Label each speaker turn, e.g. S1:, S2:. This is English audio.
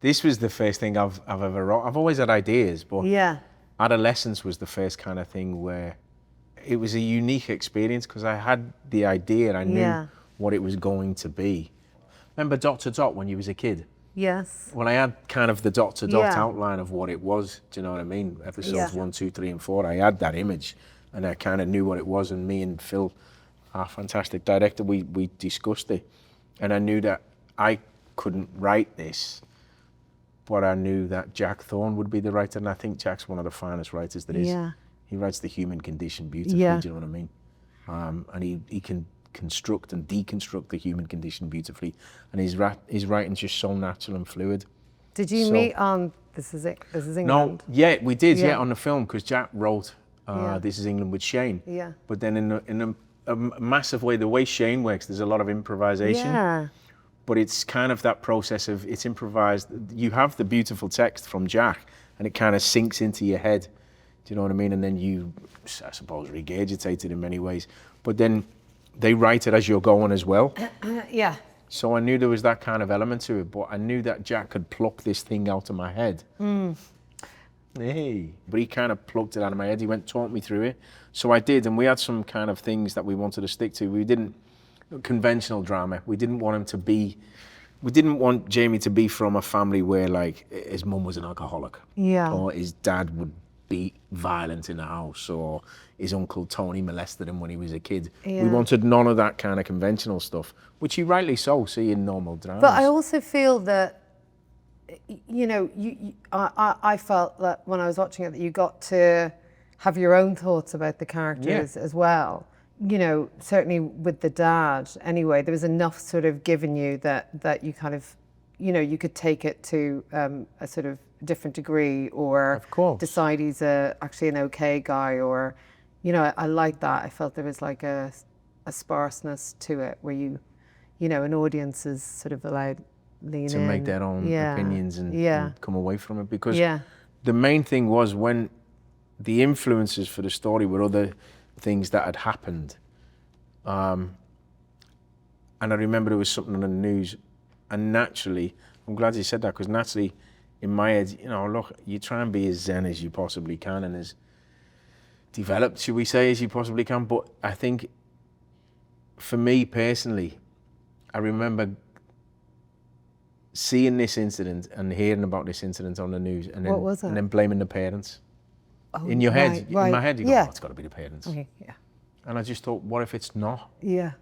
S1: This was the first thing I've ever wrote. I've always had ideas, but
S2: Yeah.
S1: Adolescence was the first kind of thing where it was a unique experience because I had the idea and I knew
S2: Yeah.
S1: what it was going to be. Remember Dot to Dot when you was a kid?
S2: Yes.
S1: Well, I had kind of the dot to dot
S2: Yeah.
S1: outline of what it was. Do you know what I mean? Episodes
S2: Yeah.
S1: 1, 2, 3, and 4. I had that image, and I kind of knew what it was. And me and Phil, our fantastic director, we discussed it, and I knew that I couldn't write this, but I knew that Jack Thorne would be the writer, and I think Jack's one of the finest writers there is.
S2: Yeah.
S1: He writes the human condition beautifully.
S2: Yeah.
S1: Do you know what I mean? And he can construct and deconstruct the human condition beautifully, and his writing's just so natural and fluid.
S2: Did you meet on This Is England?
S1: No, yeah, we did,
S2: Yeah.
S1: on the film, because Jack wrote
S2: Yeah.
S1: This Is England with Shane.
S2: Yeah.
S1: But then in a massive way, the way Shane works, there's a lot of improvisation.
S2: Yeah.
S1: But it's kind of that process of it's improvised. You have the beautiful text from Jack, and it kind of sinks into your head. Do you know what I mean? And then you, I suppose, regurgitate it in many ways. But then they write it as you're going as well.
S2: Yeah.
S1: So I knew there was that kind of element to it, but I knew that Jack could pluck this thing out of my head. Hey. But he kind of plucked it out of my head. He went, taught me through it. So I did, and we had some kind of things that we wanted to stick to. We didn't, conventional drama. We didn't want Jamie to be from a family where like his mum was an alcoholic.
S2: Yeah.
S1: Or his dad would be violent in the house, or his uncle Tony molested him when he was a kid.
S2: Yeah.
S1: We wanted none of that kind of conventional stuff, which you rightly so see in normal dramas.
S2: But I also feel that, I felt that when I was watching it, that you got to have your own thoughts about the characters as well. Certainly with the dad, anyway, there was enough sort of given you that you kind of, you could take it to a sort of different degree, or
S1: Of course.
S2: decide he's actually an okay guy, or, I like that. I felt there was like a sparseness to it where an audience is sort of allowed lean
S1: to
S2: in.
S1: make their own opinions and come away from it, because the main thing was when the influences for the story were other things that had happened, and I remember there was something on the news, and naturally, I'm glad you said that, because naturally in my head, look, you try and be as zen as you possibly can and as developed, should we say, as you possibly can, but I think for me personally, I remember seeing this incident and hearing about this incident on the news, and then,
S2: What was it?
S1: and then blaming the parents.
S2: Oh,
S1: In your head,
S2: right.
S1: in my head, you go,
S2: Yeah.
S1: oh, it's got to be the parents.
S2: Okay, yeah.
S1: And I just thought, what if it's not?
S2: Yeah.